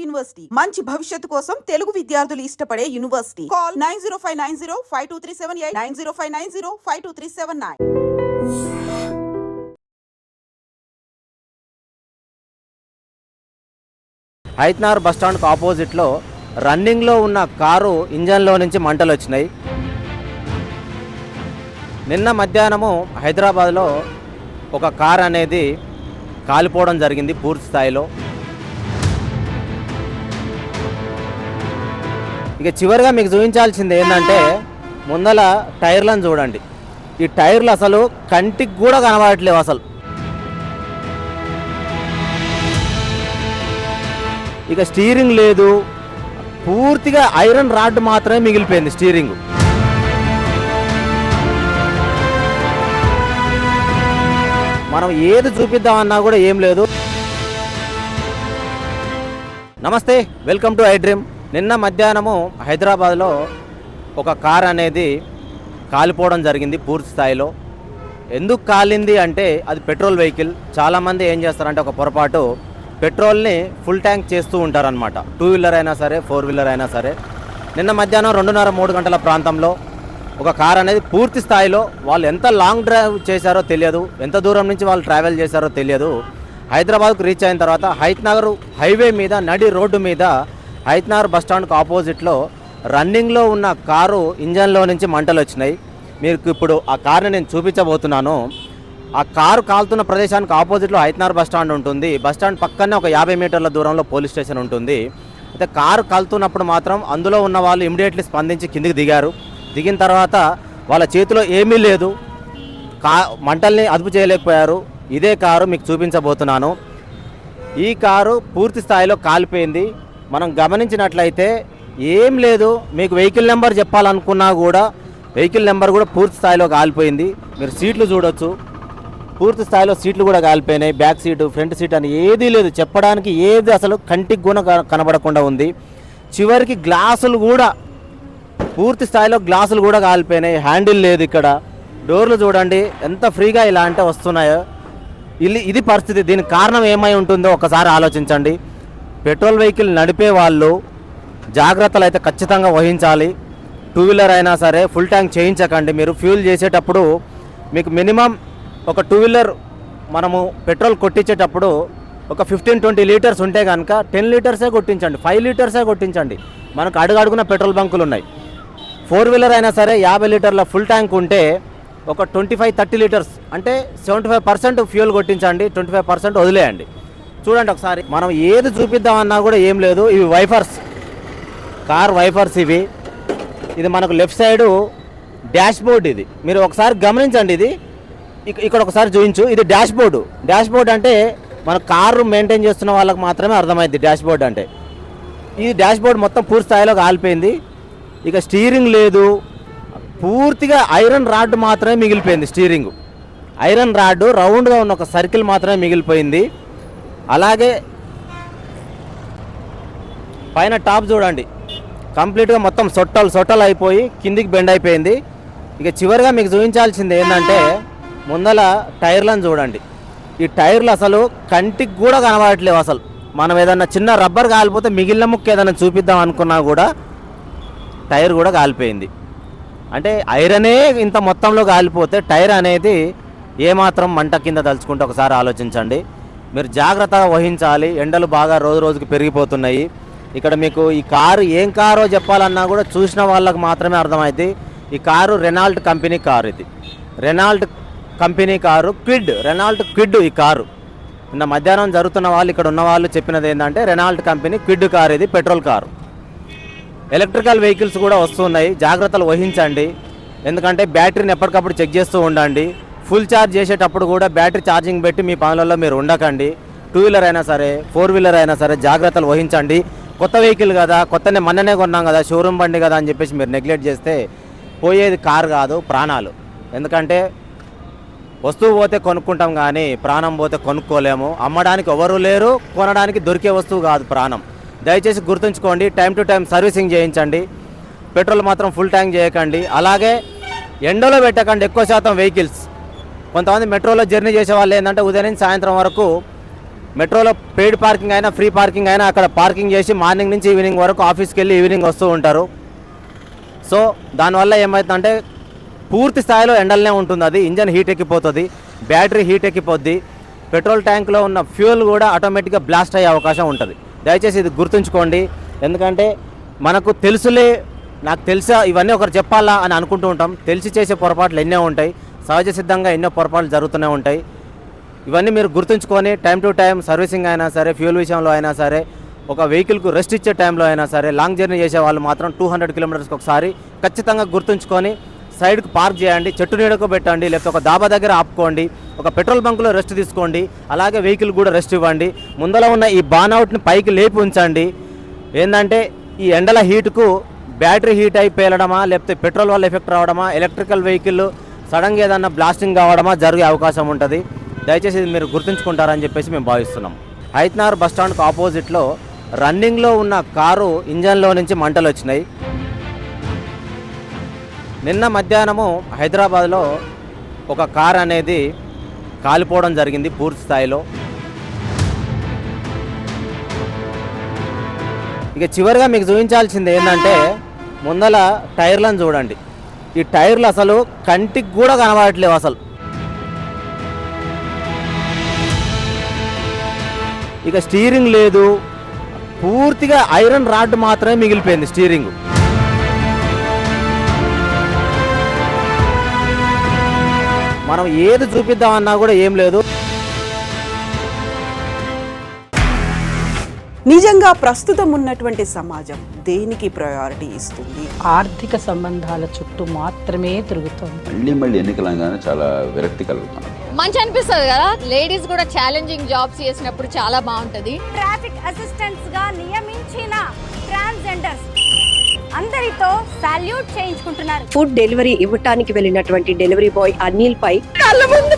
University మంచి భవిష్యత్తు కోసం తెలుగు విద్యార్థులు ఇష్టపడే యూనివర్సిటీ. కాల్ 9059052378 9059052379. హైత్నగర్ బస్టాండ్కి ఆపోజిట్లో రన్నింగ్లో ఉన్న కారు ఇంజన్లో నుంచి మంటలు వచ్చినాయి. నిన్న మధ్యాహ్నము హైదరాబాద్లో ఒక కార్ అనేది కాలిపోవడం జరిగింది పూర్తి స్థాయిలో. ఇక చివరిగా మీకు చూపించాల్సింది ఏంటంటే ముందల టైర్లను చూడండి. ఈ టైర్లు అసలు కంటికి కూడా కనబడట్లేవు. అసలు ఇక స్టీరింగ్ లేదు, పూర్తిగా ఐరన్ రాడ్ మాత్రమే మిగిలిపోయింది స్టీరింగ్. మనం ఏది చూపిద్దామన్నా కూడా ఏం లేదు. నమస్తే, వెల్కమ్ టు ఐ డ్రీమ్. నిన్న మధ్యాహ్నము హైదరాబాద్లో ఒక కార్ అనేది కాలిపోవడం జరిగింది పూర్తి స్థాయిలో. ఎందుకు కాలింది అంటే అది పెట్రోల్ వెహికల్. చాలామంది ఏం చేస్తారంటే ఒక పొరపాటు పెట్రోల్ని ఫుల్ ట్యాంక్ చేస్తూ ఉంటారనమాట. 2 వీలర్ అయినా సరే 4 వీలర్ అయినా సరే. నిన్న మధ్యాహ్నం 2:30-3 గంటల ప్రాంతంలో ఒక కార్ అనేది పూర్తి స్థాయిలో వాళ్ళు ఎంత లాంగ్ డ్రైవ్ చేశారో తెలియదు, ఎంత దూరం నుంచి వాళ్ళు ట్రావెల్ చేశారో తెలియదు. హైదరాబాద్కు రీచ్ అయిన తర్వాత హైత్నగర్ హైవే మీద నడి రోడ్డు మీద హైత్నగర్ బస్టాండ్కి ఆపోజిట్లో రన్నింగ్లో ఉన్న కారు ఇంజన్లో నుంచి మంటలు వచ్చినాయి. మీకు ఇప్పుడు ఆ కార్ని నేను చూపించబోతున్నాను. ఆ కారు కాలుతున్న ప్రదేశానికి ఆపోజిట్లో హైత్నగర్ బస్టాండ్ ఉంటుంది. బస్టాండ్ పక్కనే ఒక 50 మీటర్ల దూరంలో పోలీస్ స్టేషన్ ఉంటుంది. అయితే కారు కాలుతున్నప్పుడు మాత్రం అందులో ఉన్న వాళ్ళు ఇమ్మీడియట్లీ స్పందించి కిందికి దిగారు. దిగిన తర్వాత వాళ్ళ చేతిలో ఏమీ లేదు, మంటల్ని అదుపు చేయలేకపోయారు. ఇదే కారు మీకు చూపించబోతున్నాను. ఈ కారు పూర్తి స్థాయిలో కాలిపోయింది. మనం గమనించినట్లయితే ఏం లేదు, మీకు వెహికల్ నెంబర్ చెప్పాలనుకున్నా కూడా వెహికల్ నెంబర్ కూడా పూర్తి స్థాయిలో కాలిపోయింది. మీరు సీట్లు చూడొచ్చు, పూర్తి స్థాయిలో సీట్లు కూడా కాలిపోయినాయి. బ్యాక్ సీటు, ఫ్రంట్ సీట్ అని ఏదీ లేదు, చెప్పడానికి ఏది అసలు కంటికి కూడా కనబడకుండా ఉంది. చివరికి గ్లాసులు కూడా పూర్తి స్థాయిలో గ్లాసులు కూడా కాలిపోయినాయి. హ్యాండిల్ లేదు. ఇక్కడ డోర్లు చూడండి ఎంత ఫ్రీగా ఇలా అంటే వస్తున్నాయో. ఇది పరిస్థితి. దీనికి కారణం ఏమై ఉంటుందో ఒకసారి ఆలోచించండి. పెట్రోల్ వెహికల్ నడిపే వాళ్ళు జాగ్రత్తలు అయితే ఖచ్చితంగా వహించాలి. 2 వీలర్ అయినా సరే ఫుల్ ట్యాంక్ చేయించకండి. మీరు ఫ్యూల్ చేసేటప్పుడు మీకు మినిమం ఒక 2 వీలర్ మనము పెట్రోల్ కొట్టించేటప్పుడు ఒక 15-20 లీటర్స్ ఉంటే కనుక 10 లీటర్సే కొట్టించండి, 5 లీటర్సే కొట్టించండి. మనకు అడుగడుగున పెట్రోల్ బంకులు ఉన్నాయి. 4 వీలర్ అయినా సరే 50 లీటర్ల ఫుల్ ట్యాంక్ ఉంటే ఒక 25-30 లీటర్స్ అంటే 75% ఫ్యూయల్ కొట్టించండి, 25% వదిలేయండి. చూడండి ఒకసారి. మనం ఏది చూపిద్దామన్నా కూడా ఏం లేదు. ఇవి వైఫర్స్, కార్ వైఫర్స్ ఇవి. ఇది మనకు లెఫ్ట్ సైడు డాష్ బోర్డ్. ఇది మీరు ఒకసారి గమనించండి. ఇది ఇక్కడ ఒకసారి చూపించు. ఇది డాష్ బోర్డు. డాష్ బోర్డ్ అంటే మన కారు మెయింటైన్ చేస్తున్న వాళ్ళకి మాత్రమే అర్థమైంది డాష్ బోర్డ్ అంటే. ఈ డాష్ బోర్డ్ మొత్తం పూర్తి స్థాయిలో కాలిపోయింది. ఇక స్టీరింగ్ లేదు, పూర్తిగా ఐరన్ రాడ్ మాత్రమే మిగిలిపోయింది. స్టీరింగ్ ఐరన్ రాడ్ రౌండ్గా ఉన్న ఒక సర్కిల్ మాత్రమే మిగిలిపోయింది. అలాగే పైన టాప్ చూడండి, కంప్లీట్గా మొత్తం సొట్టలు అయిపోయి కిందికి బెండ్ అయిపోయింది. ఇక చివరిగా మీకు చూపించాల్సింది ఏంటంటే ముందల టైర్లను చూడండి. ఈ టైర్లు అసలు కంటికి కూడా కనబడట్లేవు. అసలు మనం ఏదన్నా చిన్న రబ్బర్ కాలిపోతే మిగిలిన ముక్క ఏదైనా చూపిద్దాం అనుకున్నా కూడా టైర్ కూడా కాలిపోయింది. అంటే ఐరనే ఇంత మొత్తంలో కాలిపోతే టైర్ అనేది ఏమాత్రం మంట కింద తలుచుకుంటే ఒకసారి ఆలోచించండి. మీరు జాగ్రత్తగా వహించాలి. ఎండలు బాగా రోజు రోజుకి పెరిగిపోతున్నాయి. ఇక్కడ మీకు ఈ కారు ఏం కారో చెప్పాలన్నా కూడా చూసిన వాళ్ళకి మాత్రమే అర్థమైంది. ఈ కారు రెనాల్ట్ కంపెనీ కారు. ఇది Renault company car, Renault quid. ఈ కారు నిన్న మధ్యాహ్నం జరుగుతున్న వాళ్ళు ఇక్కడ ఉన్న వాళ్ళు చెప్పినది ఏంటంటే రెనాల్ట్ కంపెనీ క్విడ్ కారు. ఇది పెట్రోల్ కారు. ఎలక్ట్రికల్ వెహికల్స్ కూడా వస్తున్నాయి, జాగ్రత్తలు వహించండి. ఎందుకంటే బ్యాటరీని ఎప్పటికప్పుడు చెక్ చేస్తూ ఉండండి. ఫుల్ ఛార్జ్ చేసేటప్పుడు కూడా బ్యాటరీ ఛార్జింగ్ పెట్టి మీ పనులలో మీరు ఉండకండి. 2 వీలర్ అయినా సరే 4 వీలర్ అయినా సరే జాగ్రత్తలు వహించండి. కొత్త వెహికల్ కదా, కొత్తనే మొన్ననే కొన్నాం కదా, షోరూమ్ బండి కదా అని చెప్పేసి మీరు నెగ్లెక్ట్ చేస్తే పోయేది కారు కాదు, ప్రాణాలు. ఎందుకంటే వస్తువు పోతే కొనుక్కుంటాం కానీ ప్రాణం పోతే కొనుక్కోలేము. అమ్మడానికి ఎవరు లేరు, కొనడానికి దొరికే వస్తువు కాదు ప్రాణం. దయచేసి గుర్తుంచుకోండి. టైం టు టైం సర్వీసింగ్ చేయించండి. పెట్రోల్ మాత్రం ఫుల్ ట్యాంక్ చేయకండి. అలాగే ఎండలో పెట్టకండి ఎక్కువ శాతం వెహికల్స్. కొంతమంది మెట్రోలో జర్నీ చేసే వాళ్ళు ఏంటంటే ఉదయం నుంచి సాయంత్రం వరకు మెట్రోలో పెయిడ్ పార్కింగ్ అయినా ఫ్రీ పార్కింగ్ అయినా అక్కడ పార్కింగ్ చేసి మార్నింగ్ నుంచి ఈవినింగ్ వరకు ఆఫీస్కి వెళ్ళి ఈవినింగ్ వస్తూ ఉంటారు. సో దానివల్ల ఏమవుతుందంటే పూర్తి స్థాయిలో ఎండలనే ఉంటుంది. అది ఇంజన్ హీట్ ఎక్కిపోతుంది, బ్యాటరీ హీట్ ఎక్కిపోద్ది, పెట్రోల్ ట్యాంక్లో ఉన్న ఫ్యూయల్ కూడా ఆటోమేటిక్గా బ్లాస్ట్ అయ్యే అవకాశం ఉంటుంది. దయచేసి ఇది గుర్తుంచుకోండి. ఎందుకంటే మనకు తెలుసులే, నాకు తెలుసా ఇవన్నీ ఒకరు చెప్పాలా అని అనుకుంటూ ఉంటాం. తెలిసి చేసే పొరపాట్లు ఎన్నో ఉంటాయి, సహజ సిద్ధంగా ఎన్నో పొరపాట్లు జరుగుతూనే ఉంటాయి. ఇవన్నీ మీరు గుర్తుంచుకొని టైం టు టైం సర్వీసింగ్ అయినా సరే, ఫ్యూయల్ విషయంలో అయినా సరే, ఒక వెహికల్కు రెస్ట్ ఇచ్చే టైంలో అయినా సరే, లాంగ్ జర్నీ చేసే వాళ్ళు మాత్రం 200 కిలోమీటర్స్కి ఒకసారి ఖచ్చితంగా గుర్తుంచుకొని సైడ్కి పార్క్ చేయండి, చెట్టు నీడకు పెట్టండి, లేకపోతే ఒక దాబా దగ్గర ఆపుకోండి, ఒక పెట్రోల్ బంకులో రెస్ట్ తీసుకోండి, అలాగే వెహికల్ కూడా రెస్ట్ ఇవ్వండి. ముందర ఉన్న ఈ బాన్అవుట్ని పైకి లేపి ఉంచండి. ఏంటంటే ఈ ఎండల హీటుకు బ్యాటరీ హీట్ అయి పేలడమా, లేకపోతే పెట్రోల్ వల్ల ఎఫెక్ట్ రావడమా, ఎలక్ట్రికల్ వెహికల్ సడన్గా ఏదన్నా బ్లాస్టింగ్ కావడమా జరిగే అవకాశం ఉంటుంది. దయచేసి ఇది మీరు గుర్తుంచుకుంటారని చెప్పేసి మేము భావిస్తున్నాం. హైత్నగర్ బస్టాండ్కి ఆపోజిట్లో రన్నింగ్లో ఉన్న కారు ఇంజన్లో నుంచి మంటలు వచ్చినాయి. నిన్న మధ్యాహ్నము హైదరాబాద్లో ఒక కార్ అనేది కాలిపోవడం జరిగింది పూర్తి స్థాయిలో. ఇక చివరిగా మీకు చూపించాల్సింది ఏంటంటే ముందల టైర్లను చూడండి. ఈ టైర్లు అసలు కంటికి కూడా కనబడట్లేవు. అసలు ఇక స్టీరింగ్ లేదు, పూర్తిగా ఐరన్ రాడ్ మాత్రమే మిగిలిపోయింది స్టీరింగ్. మనం ఏది చూపిద్దామన్నా కూడా ఏం లేదు. నిజంగా ప్రస్తుతం ఉన్నటువంటి సమాజం దేనికి ప్రయారిటీ ఇస్తుంది? ఆర్థిక సంబంధాల చుట్టూ మాత్రమే తిరుగుతోంది. మళ్ళీ ఎన్నికలంగానే చాలా విరక్తి కలుగుతున్నాం. మంచి అనిపిస్తుంది కదా, లేడీస్ కూడా ఛాలెంజింగ్ జాబ్స్ చేసినప్పుడు చాలా బాగుంటది. ట్రాఫిక్ అసిస్టెంట్స్ గా నియమించిన ట్రాన్స్జెండర్స్ అందరితో సాల్యూట్ చేయించుకుంటున్నారు. ఫుడ్ డెలివరీ ఇవ్వటానికి వెళ్ళినటువంటి డెలివరీ బాయ్ అనిల్ పై కళ్ళ ముందు